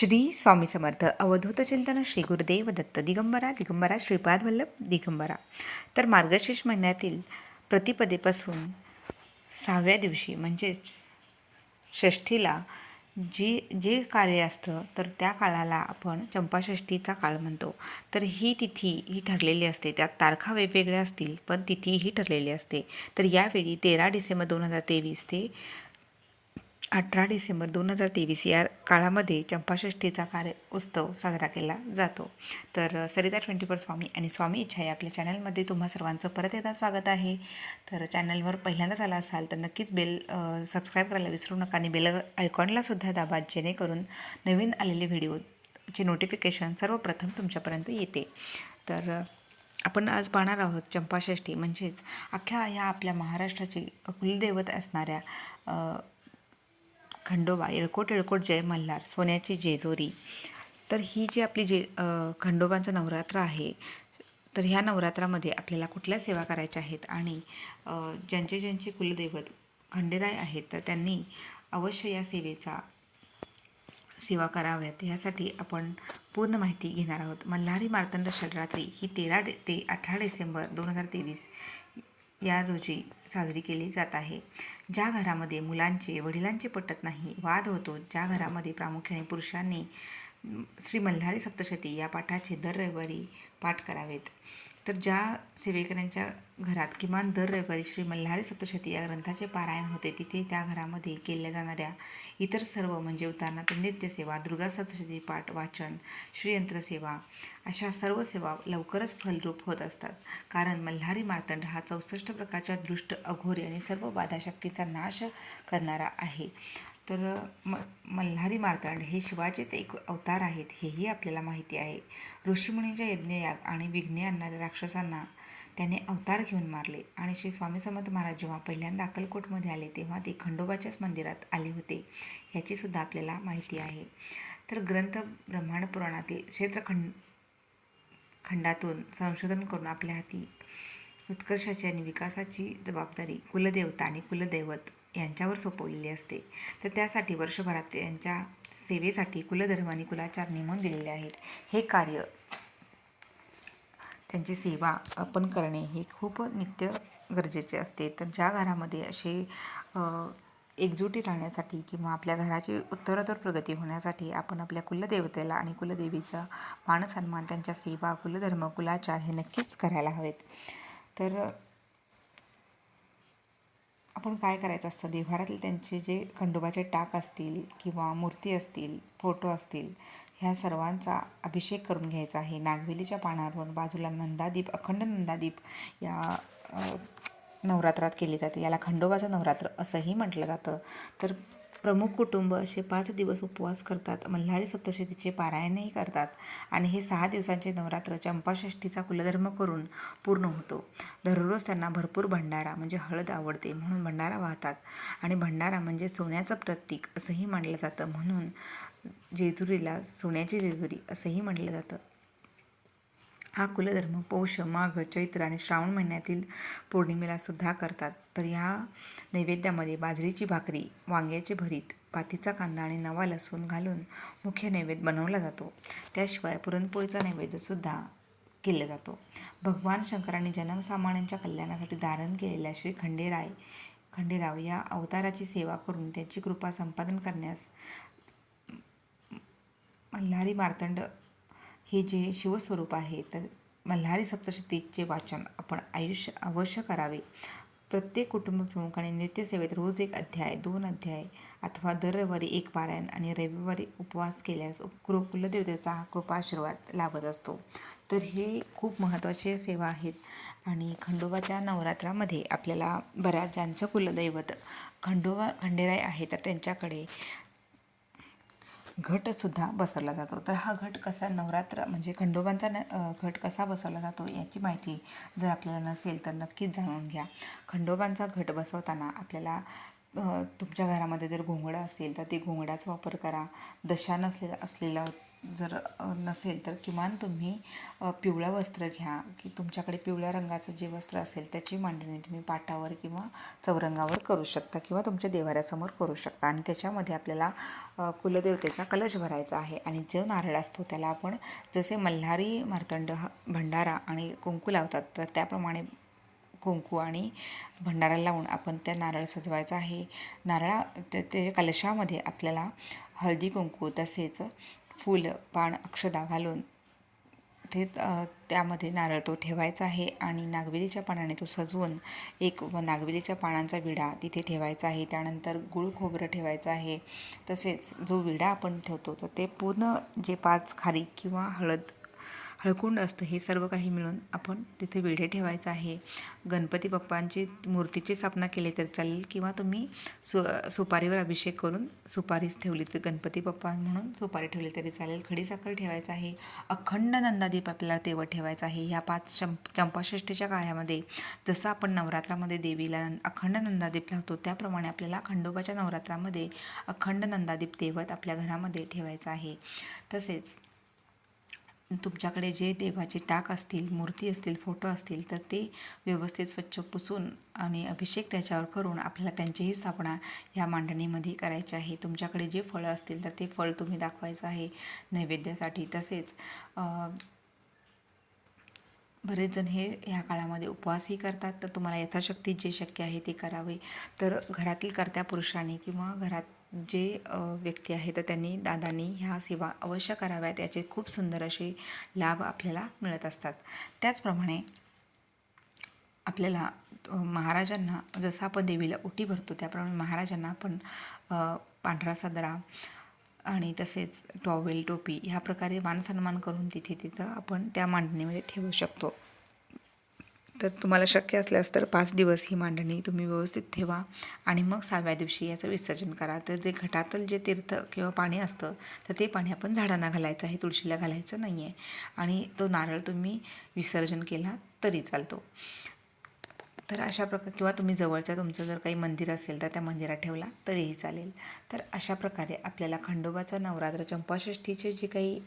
श्री स्वामी समर्थ अवधूत चिंतन श्री गुरुदेव दत्त दिगंबरा दिगंबरा श्रीपाद वल्लभ दिगंबरा. तर मार्गशीर्ष महिन्यातील प्रतिपदेपासून 6व्या दिवशी म्हणजेच षष्ठीला जे कार्य असतं तर त्या काळाला आपण चंपाषष्ठीचा काळ म्हणतो. तर ही तिथी ही ठरलेली असते, त्यात तारखा वेगवेगळ्या असतील पण तिथी ही ठरलेली असते. तर यावेळी 13 डिसेंबर 2023 ते 18 डिसेंबर 2023 या काळामध्ये चंपाषष्ठीचा उत्सव साजरा केला जातो. तर सरिता 24 स्वामी आणि स्वामी इच्छा या आपल्या चॅनलमध्ये तुम्हा सर्वांचं परत एकदा स्वागत आहे. तर चॅनलवर पहिल्यांदाच आला असाल तर नक्कीच सबस्क्राईब करायला विसरू नका आणि बेल आयकॉनलासुद्धा दाबा, जेणेकरून नवीन आलेले व्हिडिओचे नोटिफिकेशन सर्वप्रथम तुमच्यापर्यंत येते. तर आपण आज पाहणार आहोत चंपाषष्ठी म्हणजेच अख्ख्या या आपल्या महाराष्ट्राची कुलदैवत असणाऱ्या खंडोबा येळकोट येळकोट जय मल्हार सोन्याची जेजोरी. तर ही जी आपली खंडोबांचं नवरात्र आहे, तर ह्या नवरात्रामध्ये आपल्याला कुठल्या सेवा करायच्या आहेत आणि ज्यांचे कुलदैवत खंडेराय आहेत तर त्यांनी अवश्य या सेवा कराव्यात, ह्यासाठी आपण पूर्ण माहिती घेणार आहोत. मल्हारी मार्तंड षडरात्री ही 13 ते 18 डिसेंबर 2023 या रोजी साजरी केली जात आहे. ज्या घरामध्ये मुलांचे वडिलांचे पटत नाही, वाद होतो, ज्या घरामध्ये प्रामुख्याने पुरुषांनी श्री मल्हारी सप्तशती या पाठाचे दर रविवारी पाठ करावेत. तर ज्या सेवेकऱ्यांच्या घरात किमान दर रविवारी श्री मल्हारी सप्तशती या ग्रंथाचे पारायण होते, तिथे त्या घरामध्ये केल्या जाणाऱ्या इतर सर्व म्हणजे उदाहरणार्थ नित्यसेवा, दुर्गा सप्तशती पाठ, वाचन, श्रीयंत्रसेवा अशा सर्व सेवा लवकरच फलरूप होत असतात. कारण मल्हारी मार्तंड हा 64 प्रकारच्या दृष्ट, अघोरी आणि सर्व बाधाशक्तीचा नाश करणारा आहे. तर मल्हारी मार्तंड हे शिवाचेच एक अवतार आहेत, हेही आपल्याला माहिती आहे. ऋषीमुनींच्या यज्ञयाग आणि विघ्ने आणणाऱ्या राक्षसांना त्याने अवतार घेऊन मारले आणि श्री स्वामी समर्थ महाराज जेव्हा पहिल्यांदा अक्कलकोटमध्ये आले तेव्हा ते खंडोबाच्याच मंदिरात आले होते, ह्याचीसुद्धा आपल्याला माहिती आहे. तर ग्रंथ ब्रह्मांड पुराणातील खंडातून संशोधन करून आपल्या हाती उत्कर्षाची आणि विकासाची जबाबदारी कुलदेवता आणि कुलदैवत यांच्यावर सोपवलेली असते. तर त्यासाठी वर्षभरात त्यांच्या सेवेसाठी कुलधर्म आणि कुलाचार नेमून दिलेले आहेत. हे कार्य त्यांची सेवा आपण करणे हे खूप नित्य गरजेचे असते. तर ज्या घरामध्ये असे एकजुटी राहण्यासाठी किंवा आपल्या घराची उत्तरोत्तर प्रगती होण्यासाठी आपण आपल्या कुलदेवतेला आणि कुलदेवीचा मानसन्मान, त्यांच्या सेवा, कुलधर्म, कुलाचार हे नक्कीच करायला हवेत. तर आपण काय करायचं असतं, देव्हारातील त्यांचे जे खंडोबाचे टाक असतील किंवा मूर्ती असतील, फोटो असतील, ह्या सर्वांचा अभिषेक करून घ्यायचा आहे. नागवेलीच्या पानावर बाजूला नंदादीप, अखंड नंदादीप या नवरात्रात केली जाते. याला खंडोबाचं नवरात्र असंही म्हटलं जातं. तर प्रमुख कुटुंब असे 5 दिवस उपवास करतात, मल्हारी सप्तशतीचे पारायणही करतात आणि हे 6 दिवसांचे नवरात्र चंपाषष्ठीचा कुलधर्म करून पूर्ण होतो. दररोज त्यांना भरपूर भंडारा म्हणजे हळद आवडते म्हणून भंडारा वाहतात आणि भंडारा म्हणजे सोन्याचं प्रतीक असंही मानलं जातं, म्हणून जेजुरीला सोन्याची जेजुरी असंही म्हटलं जातं. हा कुलधर्म पौष, माघ, चैत्र आणि श्रावण महिन्यातील पौर्णिमेला सुद्धा करतात. तर ह्या नैवेद्यामध्ये बाजरीची भाकरी, वांग्याचे भरीत, पातीचा कांदा आणि नवा लसूण घालून मुख्य नैवेद्य बनवला जातो. त्याशिवाय पुरणपोळीचा नैवेद्यसुद्धा केला जातो. भगवान शंकरांनी जनसामान्यांच्या कल्याणासाठी धारण केलेल्या श्री खंडेराव या अवताराची सेवा करून त्यांची कृपा संपादन करण्यास मल्हारी मार्तंड हे जे शिवस्वरूप आहे, तर मल्हारी सप्तशतीचे वाचन आपण अवश्य करावे. प्रत्येक कुटुंब प्रमुखाने नित्यसेवेत रोज 1 अध्याय, 2 अध्याय अथवा दर रविवारी 1 पारायण आणि रविवारी उपवास केल्यास कुलदेवतेचा हा कृपा आशीर्वाद लाभत असतो. तर हे खूप महत्त्वाची सेवा आहेत आणि खंडोबाच्या नवरात्रामध्ये आपल्याला बऱ्याच ज्यांचं कुलदैवत खंडेराय आहे तर त्यांच्याकडे घटसुद्धा बसवला जातो. तर हा घट कसा नवरात्र म्हणजे खंडोबांचा घट कसा बसवला जातो याची माहिती जर आपल्याला नसेल तर नक्कीच जाणून घ्या. खंडोबांचा घट बसवताना आपल्याला तुमच्या घरामध्ये जर घोंगडं असेल तर ते घोंगडाचा वापर करा. दशान असलेलं जर नसेल तर किमान तुम्ही पिवळं वस्त्र घ्या, की तुमच्याकडे पिवळ्या रंगाचं जे वस्त्र असेल त्याची मांडणी तुम्ही पाटावर किंवा चौरंगावर करू शकता किंवा तुमच्या देवाऱ्यासमोर करू शकता. आणि त्याच्यामध्ये आपल्याला कुलदेवतेचा कलश भरायचा आहे. आणि जो नारळ असतो त्याला आपण जसे मल्हारी मार्तंड भंडारा आणि कुंकू लावतात तर त्याप्रमाणे कुंकू आणि भंडारा लावून आपण त्या नारळ सजवायचा आहे. त्या कलशामध्ये आपल्याला हळदी कुंकू तसेच फूल पान अक्षदा घालून त्यामध्ये नारळ तो ठेवायचा आहे. आणि नागवेलीच्या पानाने तो सजवून नागवेलीच्या पानांचा विडा तिथे ठेवायचा आहे. त्यानंतर गुळ खोबरं ठेवायचं आहे. तसेच जो विडा आपण ठेवतो तर ते पूर्ण जे 5 खारीक किंवा हळकुंड असतं हे सर्व काही मिळून आपण तिथे विडे ठेवायचा आहे. गणपती बाप्पांची मूर्तीची स्थापना केली तर चालेल किंवा तुम्ही सुपारीवर अभिषेक करून सुपारीच ठेवली तर गणपती बाप्पा म्हणून सुपारी ठेवली तरी चालेल. खडीसाखर ठेवायचं आहे. अखंड नंदादीप आपल्याला तेवढं ठेवायचा आहे. ह्या 5 चंपाषष्ठीच्या काळामध्ये जसं आपण नवरात्रामध्ये देवीला अखंड नंदादीप लावतो त्याप्रमाणे आपल्याला खंडोबाच्या नवरात्रामध्ये अखंड नंदादीप तेवत आपल्या घरामध्ये ठेवायचं आहे. तसेच तुमच्याकडे जे देवाचे टाक असतील, मूर्ती असतील, फोटो असतील तर ते व्यवस्थित स्वच्छ पुसून आणि अभिषेक त्याच्यावर करून आपल्याला त्यांचीही स्थापना ह्या मांडणीमध्ये करायची आहे. तुमच्याकडे जे फळं असतील तर ते फळ तुम्ही दाखवायचं आहे नैवेद्यासाठी. तसेच बरेच जण ह्या काळामध्ये उपवासही करतात तर तुम्हाला यथाशक्ती जे शक्य आहे ते करावे. तर घरातील कर्त्या पुरुषांनी किंवा घरात जे व्यक्ती आहे तर त्यांनी दादांनी ह्या सेवा अवश्य कराव्यात. याचे खूप सुंदर असे लाभ आपल्याला मिळत असतात. त्याचप्रमाणे आपल्याला महाराजांना जसं आपण देवीला ओटी भरतो त्याप्रमाणे महाराजांना आपण पांढरा सदरा आणि तसेच टॉवेल टोपी ह्या प्रकारे मानसन्मान करून तिथं आपण त्या मांडणीमध्ये ठेवू शकतो. तर तुम्हाला शक्य असल्यास तर 5 दिवस ही मांडणी तुम्ही व्यवस्थित ठेवा आणि मग 6व्या दिवशी याचं विसर्जन करा. तर जे घटातलं जे तीर्थ किंवा पाणी असतं तर ते पाणी आपण झाडांना घालायचं आहे, तुळशीला घालायचं नाही आहे. आणि तो नारळ तुम्ही विसर्जन केला तरी चालतो. तर अशा प्रकारे किंवा तुम्ही जवळच्या तुमचं जर काही मंदिर असेल तर त्या मंदिरात ठेवला तरीही चालेल. तर अशा प्रकारे आपल्याला खंडोबाचं नवरात्र चंपाषष्ठीचे जे काही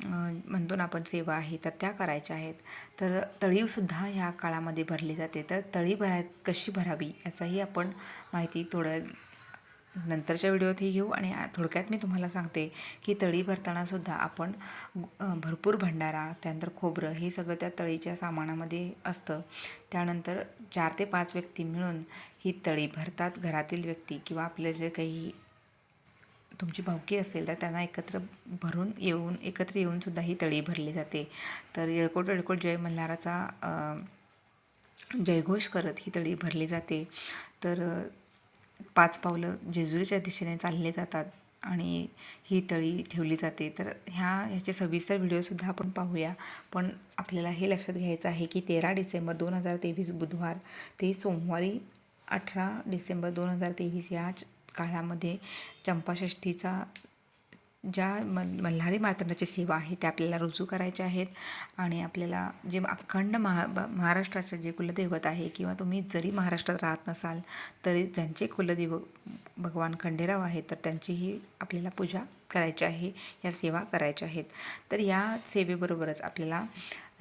म्हणतो ना आपण सेवा आहे तर त्या करायच्या आहेत. तर तळीसुद्धा ह्या काळामध्ये भरली जाते. तर तळी कशी भरावी याचाही आपण माहिती थोडं नंतरच्या व्हिडिओतही घेऊ. आणि थोडक्यात मी तुम्हाला सांगते की तळी भरतानासुद्धा आपण भरपूर भंडारा त्यानंतर खोबरं हे सगळं त्या तळीच्या सामानामध्ये असतं. त्यानंतर 4 ते 5 व्यक्ती मिळून ही तळी भरतात. घरातील व्यक्ती किंवा आपलं जे काही तुमची भावकी असेल तर त्यांना एकत्र येऊन सुद्धा ही तळी भरली जाते. तर येळकोट येळकोट जय मल्हाराचा जयघोष करत ही तळी भरली जाते. तर 5 पावलं जेजुरीच्या दिशेने चालले जातात आणि ही तळी ठेवली जाते. तर ह्याचे सविस्तर व्हिडिओसुद्धा आपण पाहूया. पण आपल्याला हे लक्षात घ्यायचं आहे की 13 डिसेंबर 2023 बुधवार ते सोमवारी 18 डिसेंबर 2023 या काळामध्ये चंपाषष्ठीचा ज्या मल्हारी मार्तंडाची सेवा आहे त्या आपल्याला रुजू करायच्या आहेत. आणि आपल्याला जे अखंड महाराष्ट्राचं जे कुलदैवत आहे किंवा तुम्ही जरी महाराष्ट्रात राहत नसाल तरी ज्यांचे कुलदैव भगवान खंडेराव आहेत तर त्यांचीही आपल्याला पूजा करायची आहे, या सेवा करायच्या आहेत. तर या सेवेबरोबरच आपल्याला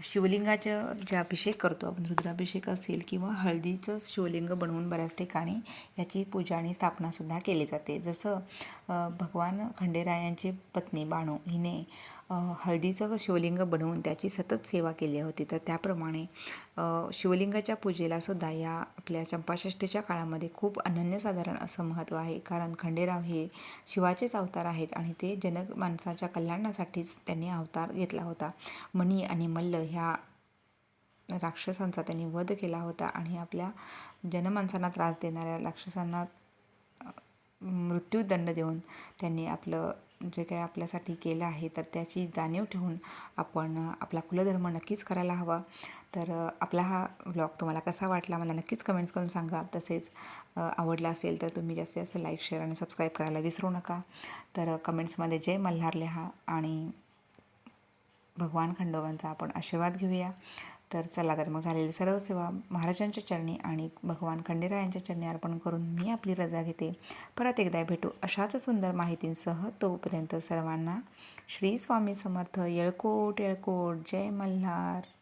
शिवलिंगाचं जे अभिषेक करतो आपण, रुद्राभिषेक असेल किंवा हळदीचं शिवलिंग बनवून बऱ्याच ठिकाणी याची पूजा आणि स्थापनासुद्धा केली जाते. जसं भगवान खंडेरायांची पत्नी बाणू हिने हळदीचं शिवलिंग बनवून त्याची सतत सेवा केली होती. तर त्याप्रमाणे शिवलिंगाच्या पूजेलासुद्धा या आपल्या चंपाषष्ठीच्या काळामध्ये खूप अनन्यसाधारण असं महत्त्व आहे. कारण खंडेराव हे शिवाचेच अवतार आहेत आणि ते माणसाच्या कल्याणासाठीच त्यांनी अवतार घेतला होता. मणी आणि मल्ल ह्या राक्षसांचा त्यांनी वध केला होता आणि आपल्या जनमानसांना त्रास देणाऱ्या राक्षसांना मृत्यूदंड देऊन त्यांनी आपलं जे काही आपल्यासाठी केलं आहे तर त्याची जाणीव ठेवून आपण आपला कुलधर्म नक्कीच करायला हवा. तर आपला हा व्लॉग तुम्हाला कसा वाटला मला नक्कीच कमेंट्स करून सांगा. तसेच आवडला असेल तर तुम्ही जास्तीत जास्त लाईक, शेअर आणि सबस्क्राईब करायला विसरू नका. तर कमेंट्समध्ये जय मल्हार लिहा आणि भगवान खंडोबांचा आपण आशीर्वाद घेऊया. तर चला तर मग झालेली सर्व सेवा महाराजांच्या चरणी आणि भगवान खंडेरायांच्या चरणी अर्पण करून मी आपली रजा घेते. परत एकदा भेटू अशाच सुंदर माहितींसह. तोपर्यंत सर्वांना श्री स्वामी समर्थ. येळकोट येळकोट. जय मल्हार.